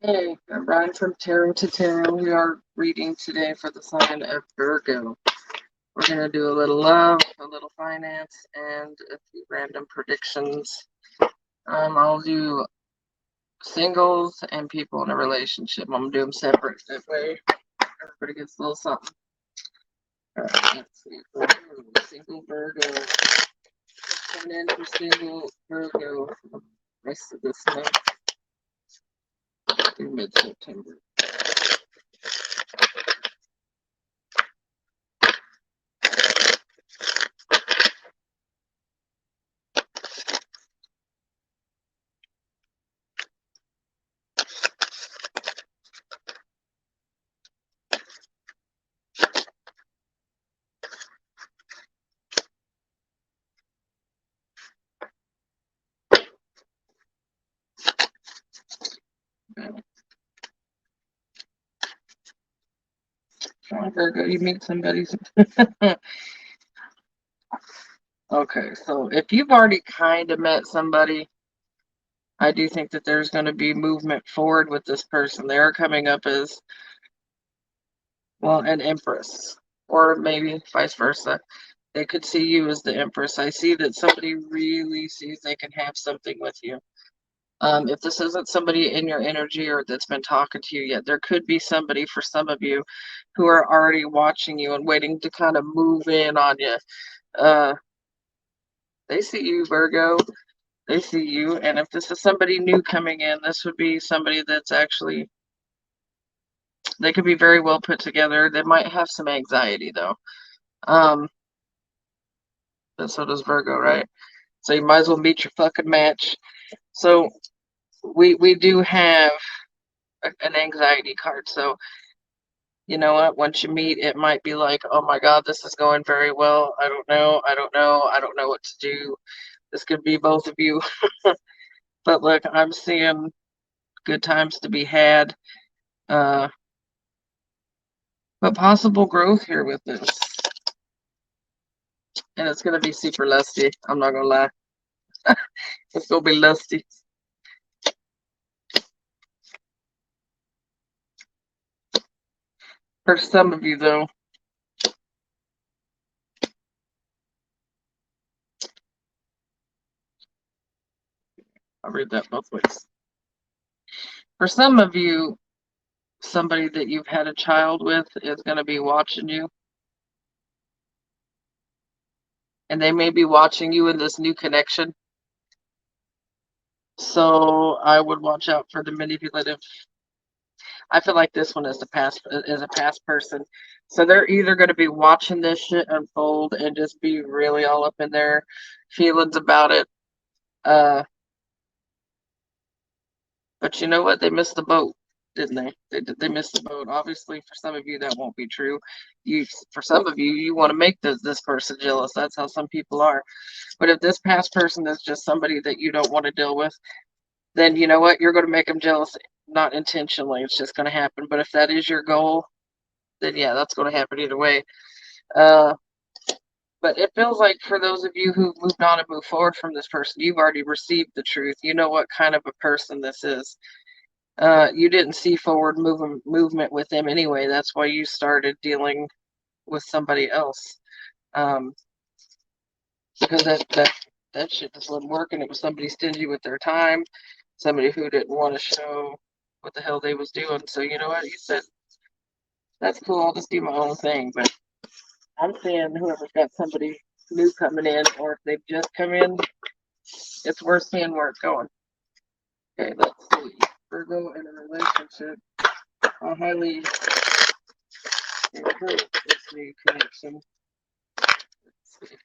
Hey, Ryan from Tarot to Tarot. We are reading today for the sign of Virgo. We're going to do a little love, a little finance, and a few random predictions. I'll do singles and people in a relationship. I'm going to do them separate. That way, everybody gets a little something. All right, let's see. Single Virgo. Coming in for single Virgo for the rest of this month through mid-September. Come on, Virgo, you meet somebody. Okay, so if you've already kind of met somebody, I do think that there's going to be movement forward with this person. They're coming up as, well, an empress, or maybe vice versa. They could see you as the empress. I see that somebody really sees they can have something with you. If this isn't somebody in your energy or that's been talking to you yet, there could be somebody for some of you who are already watching you and waiting to kind of move in on you. Uh, they see you, Virgo. They see you. And if this is somebody new coming in, this would be somebody that's actually, they could be very well put together. They might have some anxiety though. Um, but so does Virgo, right? So you might as well meet your fucking match. So we do have an anxiety card. So you know what? Once you meet, it might be like, oh my God, this is going very well. I don't know. I don't know. I don't know what to do. This could be both of you. But look, I'm seeing good times to be had. Uh, but possible growth here with this. And it's going to be super lusty. I'm not going to lie. It's going to be lusty. For some of you, though, I'll read that both ways. For some of you, somebody that you've had a child with is going to be watching you. And they may be watching you in this new connection. So I would watch out for the manipulative. I feel like this one is a past person. So they're either going to be watching this shit unfold and just be really all up in their feelings about it. Uh, but you know what? They missed the boat, didn't they? They missed the boat. Obviously, for some of you, that won't be true. For some of you, you want to make this person jealous. That's how some people are. But if this past person is just somebody that you don't want to deal with, then you know what? You're going to make them jealous, not intentionally. It's just going to happen. But if that is your goal, then yeah, that's going to happen either way. Uh, but it feels like for those of you who moved on and moved forward from this person, you've already received the truth. You know what kind of a person this is. You didn't see forward movement with them anyway. That's why you started dealing with somebody else. Um, because that shit just wasn't working. It was somebody stingy with their time, somebody who didn't want to show what the hell they was doing. So you know what? You said, that's cool. I'll just do my own thing. But I'm saying whoever's got somebody new coming in, or if they've just come in, it's worth seeing where it's going. Okay, let's see. Virgo in a relationship. How highly encourage this new connection. Let's see.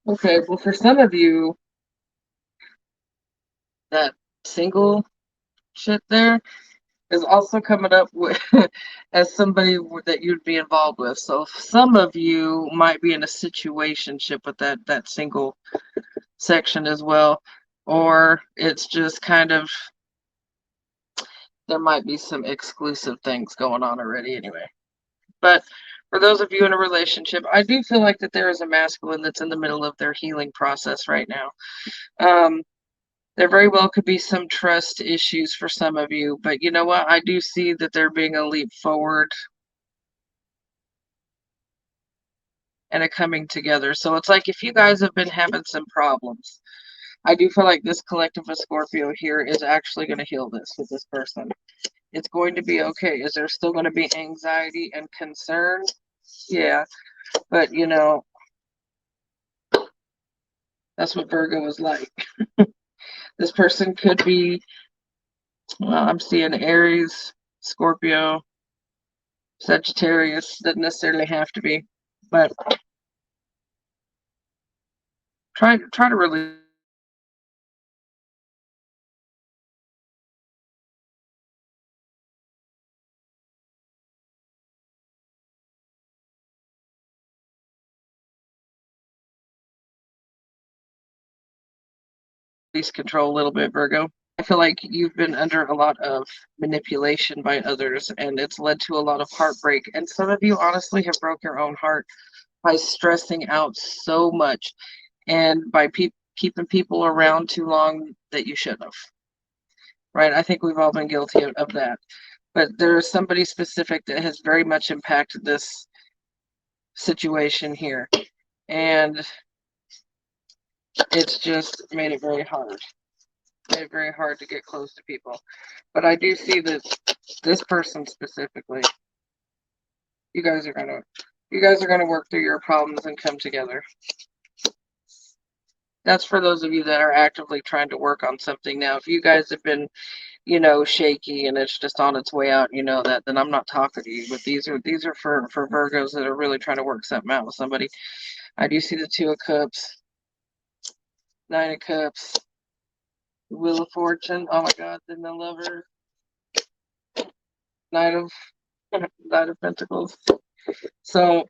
Okay, well, for some of you, that single shit there is also coming up with as somebody that you'd be involved with. So some of you might be in a situationship with that single section as well, or it's just kind of there might be some exclusive things going on already anyway. But for those of you in a relationship, I do feel like that there is a masculine that's in the middle of their healing process right now. There very well could be some trust issues for some of you, but you know what? I do see that there being a leap forward and a coming together. So it's like if you guys have been having some problems, I do feel like this collective of Scorpio here is actually going to heal this with this person. It's going to be okay. Is there still going to be anxiety and concern? Yeah, but you know, that's what Virgo is like. This person could be, well, I'm seeing Aries, Scorpio, Sagittarius. Doesn't necessarily have to be, but try to really control a little bit, Virgo. I feel like you've been under a lot of manipulation by others, and it's led to a lot of heartbreak. And some of you honestly have broke your own heart by stressing out so much and by keeping people around too long that you shouldn't have. Right? I think we've all been guilty of that. But there is somebody specific that has very much impacted this situation here. And it's just made it very hard. Made it very hard to get close to people. But I do see that this person specifically, you guys are gonna work through your problems and come together. That's for those of you that are actively trying to work on something now. If you guys have been, you know, shaky and it's just on its way out, you know that, then I'm not talking to you. But these are for Virgos that are really trying to work something out with somebody. I do see the Two of Cups, Nine of Cups, Wheel of Fortune. Oh my God, then the Lover, Knight of Knight of Pentacles. So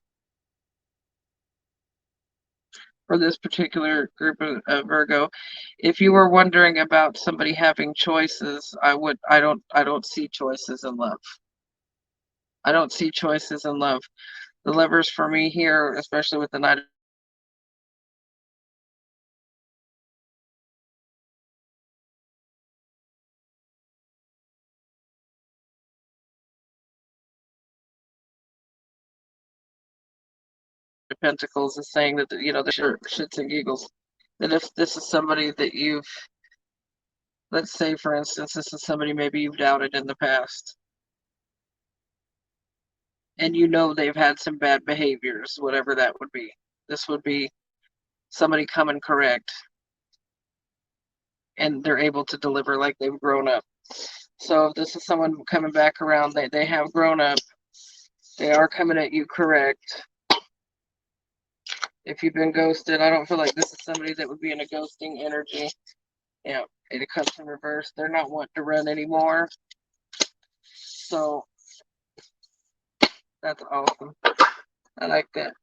for this particular group of Virgo, if you were wondering about somebody having choices, I don't see choices in love. I don't see choices in love. The Lovers for me here, especially with the Knight of Pentacles, is saying that you know the shits and giggles. That if this is somebody that you've, let's say for instance, this is somebody maybe you've doubted in the past, and you know they've had some bad behaviors, whatever that would be. This would be somebody coming correct, and they're able to deliver like they've grown up. So if this is someone coming back around, they have grown up. They are coming at you correct. If you've been ghosted, I don't feel like this is somebody that would be in a ghosting energy. Yeah, it comes in reverse. They're not wanting to run anymore. So that's awesome. I like that.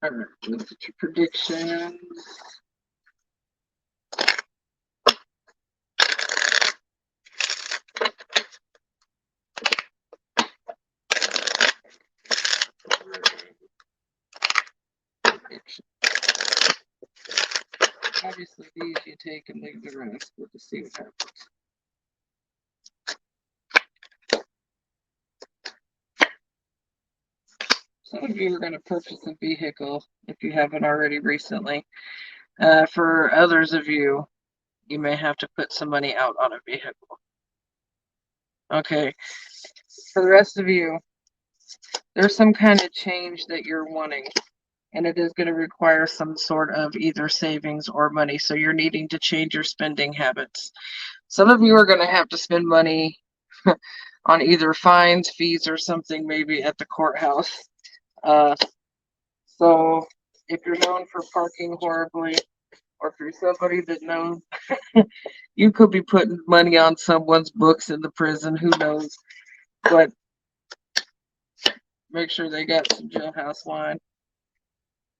All right, look at your predictions. Obviously, these you take and leave the rest. We'll just see what happens. Some of you are going to purchase a vehicle if you haven't already recently. For others of you, you may have to put some money out on a vehicle. Okay. For the rest of you, there's some kind of change that you're wanting, and it is going to require some sort of either savings or money. So you're needing to change your spending habits. Some of you are going to have to spend money on either fines, fees, or something, maybe at the courthouse. So if you're known for parking horribly, or if you're somebody that knows, you could be putting money on someone's books in the prison. Who knows? But make sure they got some jailhouse wine.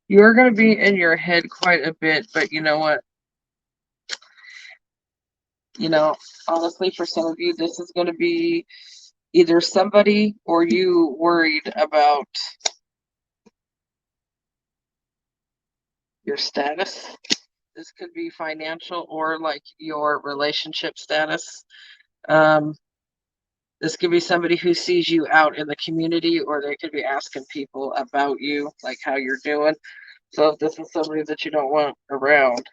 You're going to be in your head quite a bit, but you know what? You know, honestly, for some of you, this is going to be either somebody or you worried about your status. This could be financial or like your relationship status. Um, this could be somebody who sees you out in the community, or they could be asking people about you, like how you're doing. So if this is somebody that you don't want around,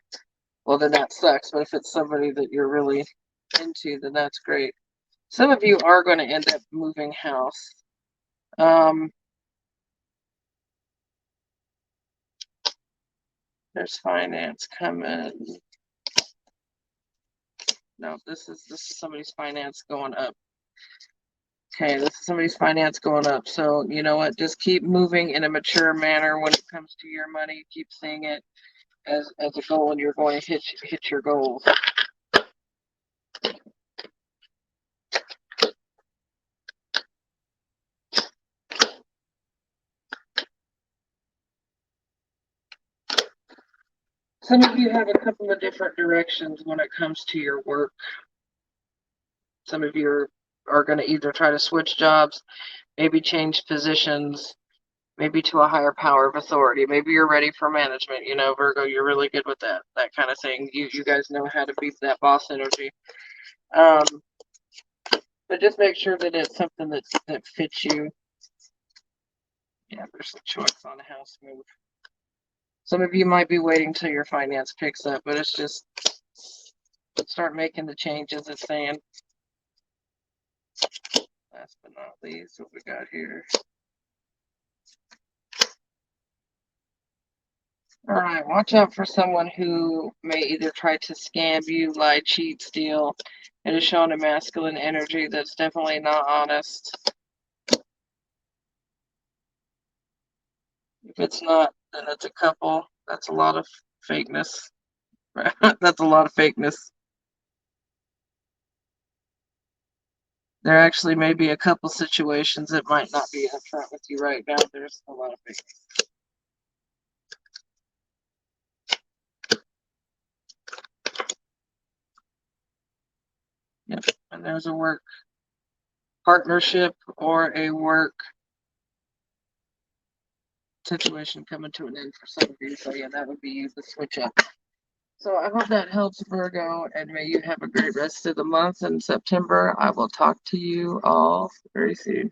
well, then that sucks. But if it's somebody that you're really into, then that's great. Some of you are going to end up moving house. There's finance coming. No, this is somebody's finance going up. Okay, this is somebody's finance going up. So you know what? Just keep moving in a mature manner when it comes to your money. Keep seeing it as a goal, and you're going to hit your goals. Some of you have a couple of different directions when it comes to your work. Some of you are going to either try to switch jobs, maybe change positions, maybe to a higher power of authority. Maybe you're ready for management. You know, Virgo, you're really good with that kind of thing. You guys know how to beat that boss energy. But just make sure that it's something that fits you. Yeah, there's some choice on a house move. Some of you might be waiting till your finance picks up, but it's just start making the changes. It's saying. Last but not least, what we got here. All right, watch out for someone who may either try to scam you, lie, cheat, steal. It is showing a masculine energy that's definitely not honest. If it's not, then it's a couple. That's a lot of fakeness. That's a lot of fakeness. There actually may be a couple situations that might not be upfront with you right now. There's a lot of fakeness. Yep, and there's a work partnership or a work situation coming to an end for some of you. So yeah, that would be the switch up. So I hope that helps, Virgo, and may you have a great rest of the month in September. I will talk to you all very soon.